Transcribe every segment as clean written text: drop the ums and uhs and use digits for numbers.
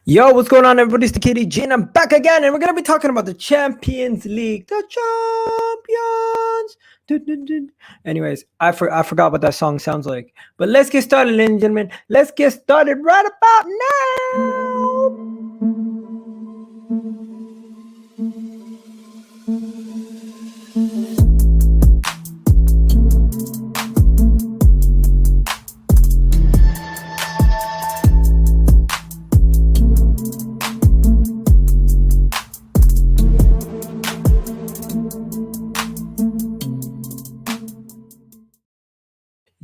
Yo, what's going on, everybody? It's the Kitty G, and I'm back again, and we're gonna be talking about the Champions League, the champions. Dun, dun, dun. Anyways, I forgot what that song sounds like, but let's get started, ladies and gentlemen. Let's get started right about now.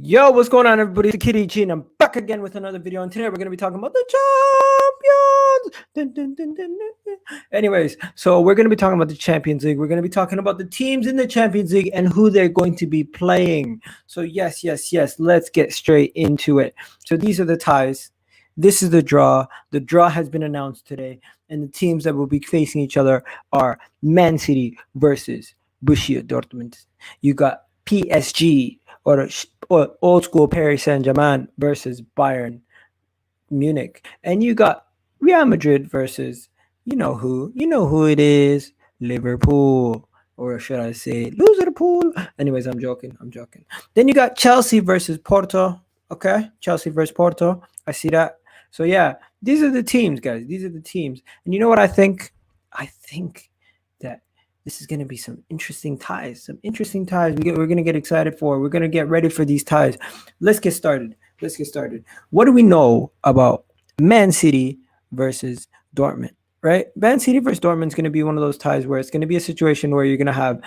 Yo, what's going on, everybody? It's the Kitty G, and I'm back again with another video. And today we're going to be talking about the champions. Dun, dun, dun, dun, dun. Anyways, so we're going to be talking about the Champions League. We're going to be talking about the teams in the Champions League and who they're going to be playing. So yes, let's get straight into it. So these are the ties. This is the draw. The draw has been announced today, and the teams that will be facing each other are ManCity versus Borussia Dortmund. You got PSG or old school Paris Saint-Germain versus Bayern Munich, and you got Real Madrid versus you know who it is, Liverpool, or should I say Liverpool? Anyways, I'm joking. Then you got Chelsea versus Porto. Okay, Chelsea versus Porto. I see that. So yeah, these are the teams, guys. These are the teams, and you know what I think? I think that this is going to be some interesting ties. We're going to get excited for. We're going to get ready for these ties. Let's get started. What do we know about ManCity versus Dortmund, right? ManCity versus Dortmund is going to be one of those ties where it's going to be a situation where you're going to have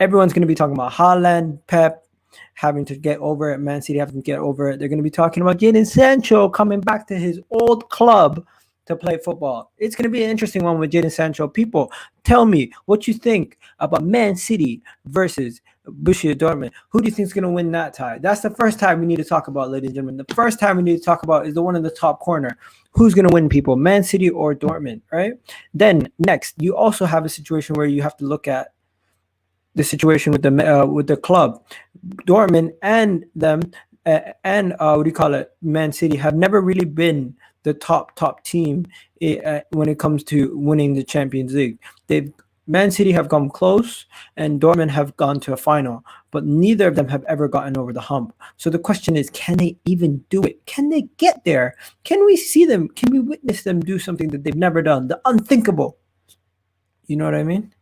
everyone's going to be talking about Haaland, Pep having to get over it, ManCity having to get over it. They're going to be talking about Jadon Sancho coming back to his old club to play football. It's going to be an interesting one with Jadon Sancho. People, tell me what you think about ManCity versus Borussia Dortmund. Who do you think is going to win that tie? That's the first tie we need to talk about, ladies and gentlemen. The first time we need to talk about is the one in the top corner. Who's going to win, people? ManCity or Dortmund, right? Then next, you also have a situation where you have to look at the situation with the club. Dortmund and them ManCity have never really been the top team when it comes to winning the Champions League. ManCity have come close and Dortmund have gone to a final, but neither of them have ever gotten over the hump. So the question is, can they even do it? Can they get there? Can we see them? Can we witness them do something that they've never done? The unthinkable. You know what I mean?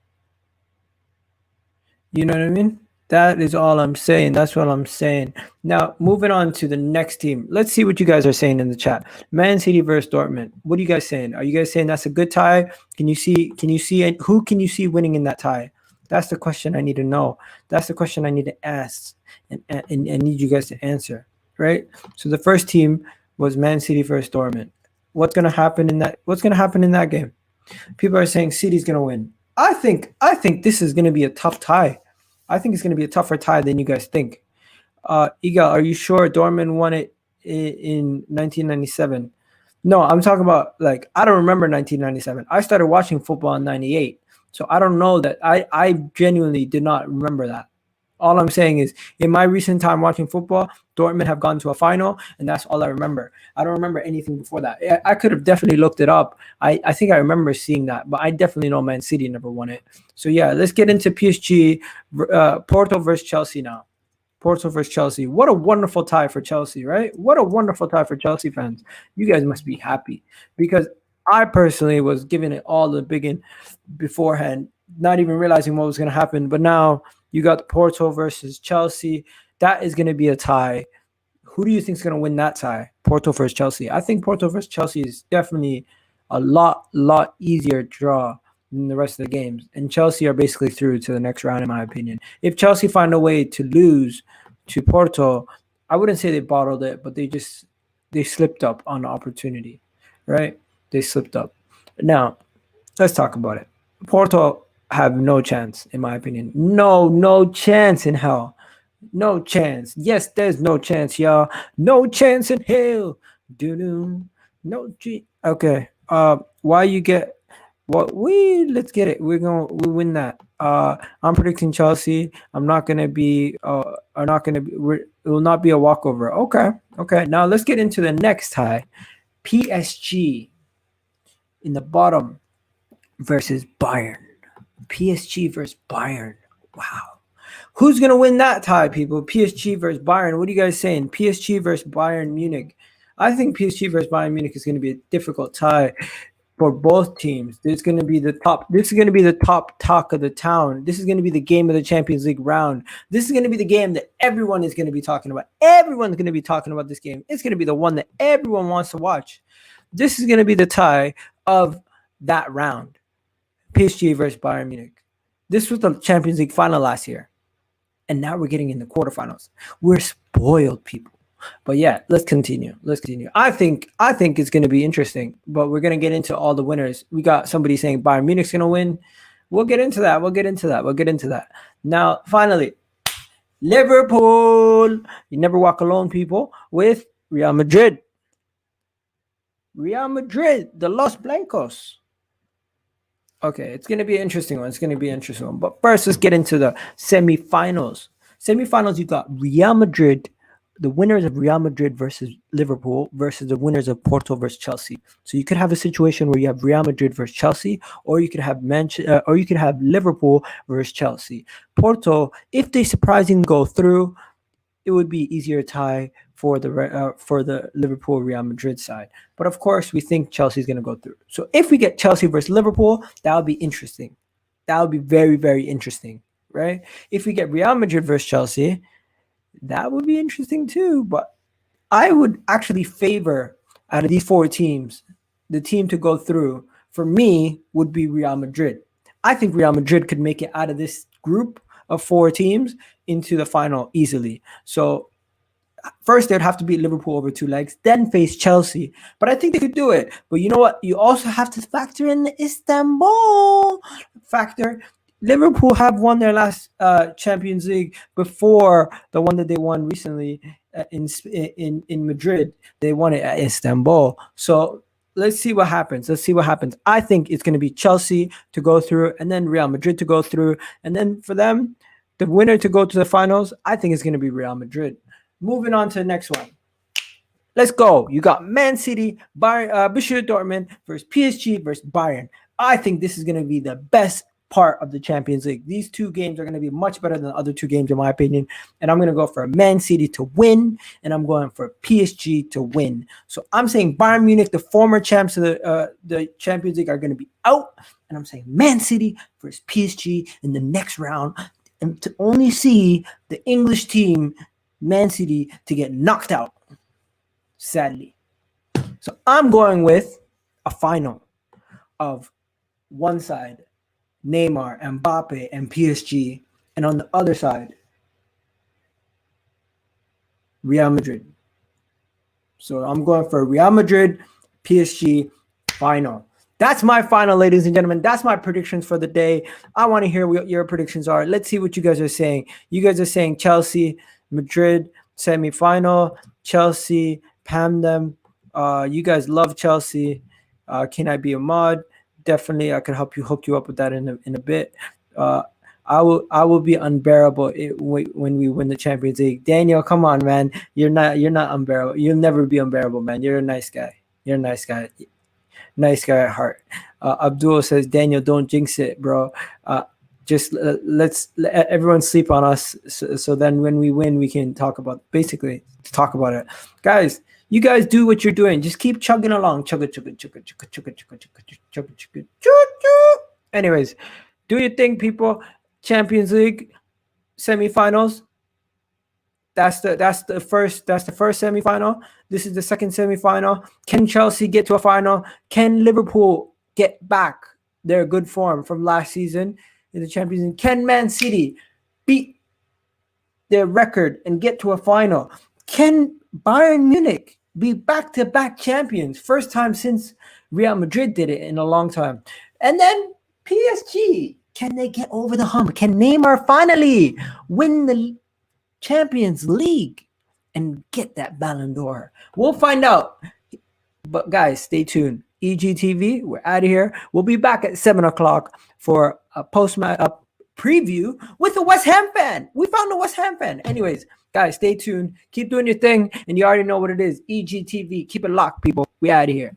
That is all I'm saying. That's what I'm saying. Now, moving on to the next team. Let's see what you guys are saying in the chat. ManCity versus Dortmund. What are you guys saying? Are you guys saying that's a good tie? Who can you see winning in that tie? That's the question I need to know. That's the question I need to ask and need you guys to answer, right? So the first team was ManCity versus Dortmund. What's going to happen in that game? People are saying City's going to win. I think this is going to be a tough tie. I think it's going to be a tougher tie than you guys think. Igal, are you sure Dortmund won it in 1997? No, I'm talking about, like, I don't remember 1997. I started watching football in 98. So I don't know that. I genuinely did not remember that. All I'm saying is, in my recent time watching football, Dortmund have gone to a final, and that's all I remember. I don't remember anything before that. I could have definitely looked it up. I think I remember seeing that, but I definitely know ManCity never won it. So yeah, let's get into PSG, Porto versus Chelsea now. Porto versus Chelsea. What a wonderful tie for Chelsea, right? What a wonderful tie for Chelsea fans. You guys must be happy, because I personally was giving it all the biggin beforehand, not even realizing what was going to happen. But now you got Porto versus Chelsea. That is going to be a tie. Who do you think is going to win that tie? Porto versus Chelsea. I think Porto versus Chelsea is definitely a lot easier draw than the rest of the games. And Chelsea are basically through to the next round, in my opinion. If Chelsea find a way to lose to Porto, I wouldn't say they bottled it, but they slipped up on the opportunity, right? They slipped up. Now, let's talk about it. Porto have no chance, in my opinion. No chance in hell. No chance. Yes, there's no chance, y'all. No chance in hell. Okay. Why you get what let's get it. We'll win that. I'm predicting Chelsea. It will not be a walkover. Okay. Now let's get into the next tie. PSG in the bottom versus Bayern. PSG versus Bayern. Wow. Who's going to win that tie, people? PSG versus Bayern. What are you guys saying? PSG versus Bayern Munich. I think PSG versus Bayern Munich is going to be a difficult tie for both teams. This is going to be the top talk of the town. This is going to be the game of the Champions League round. This is going to be the game that everyone is going to be talking about. Everyone's going to be talking about this game. It's going to be the one that everyone wants to watch. This is going to be the tie of that round. PSG versus Bayern Munich. This was the Champions League final last year. And now we're getting in the quarterfinals. We're spoiled, people. But yeah, let's continue. I think it's going to be interesting, but we're going to get into all the winners. We got somebody saying Bayern Munich's going to win. We'll get into that. Now, finally, Liverpool. You never walk alone, people, with Real Madrid. Real Madrid, the Los Blancos. Okay, it's going to be an interesting one. But first, let's get into the semifinals. Semifinals, you got Real Madrid, the winners of Real Madrid versus Liverpool versus the winners of Porto versus Chelsea. So you could have a situation where you have Real Madrid versus Chelsea, or you could have Liverpool versus Chelsea. Porto, if they surprisingly go through, it would be easier tie for the Liverpool Real Madrid side. But of course, we think Chelsea is going to go through. So if we get Chelsea versus Liverpool, that would be interesting. That would be very, very interesting, right? If we get Real Madrid versus Chelsea, that would be interesting too. But I would actually favor, out of these four teams, the team to go through, for me, would be Real Madrid. I think Real Madrid could make it out of this group of four teams into the final easily. So first, they'd have to beat Liverpool over two legs, then face Chelsea. But I think they could do it. But you know what? You also have to factor in the Istanbul factor. Liverpool have won their last Champions League before the one that they won recently in Madrid. They won it at Istanbul. So let's see what happens. I think it's going to be Chelsea to go through, and then Real Madrid to go through. And then for them, the winner to go to the finals, I think it's going to be Real Madrid. Moving on to the next one. Let's go. You got ManCity, Borussia Dortmund versus PSG versus Bayern. I think this is going to be the best part of the Champions League. These two games are going to be much better than the other two games, in my opinion. And I'm going to go for ManCity to win, and I'm going for PSG to win. So I'm saying Bayern Munich, the former champs of the Champions League, are going to be out. And I'm saying ManCity versus PSG in the next round. And to only see the English team, ManCity, to get knocked out, sadly. So I'm going with a final of one side, Neymar, Mbappe, and PSG, and on the other side, Real Madrid. So I'm going for Real Madrid, PSG final. That's my final, ladies and gentlemen. That's my predictions for the day. I want to hear what your predictions are. Let's see what you guys are saying. You guys are saying Chelsea, Madrid, semifinal, Chelsea, Pam them. You guys love Chelsea. Can I be a mod? Definitely, I could hook you up with that in a bit. I will be unbearable when we win the Champions League. Daniel, come on, man. You're not unbearable. You'll never be unbearable, man. You're a nice guy. Nice guy at heart. Abdul says, Daniel, don't jinx it, bro. Just let's let everyone sleep on us, so then when we win, we can talk about it. Guys, you guys do what you're doing. Just keep chugging along. Anyways, do your thing, people. Champions League semifinals. That's the first semifinal. This is the second semifinal. Can Chelsea get to a final? Can Liverpool get back their good form from last season in the Champions League? Can ManCity beat their record and get to a final? Can Bayern Munich be back-to-back champions? First time since Real Madrid did it in a long time. And then PSG, can they get over the hump? Can Neymar finally win the Champions League and get that Ballon d'Or? We'll find out. But guys, stay tuned. EGTV, we're out of here. We'll be back at 7 o'clock for a post-match preview with a West Ham fan. We found a West Ham fan. Anyways, guys, stay tuned. Keep doing your thing, and you already know what it is. EGTV. Keep it locked, people. We out of here.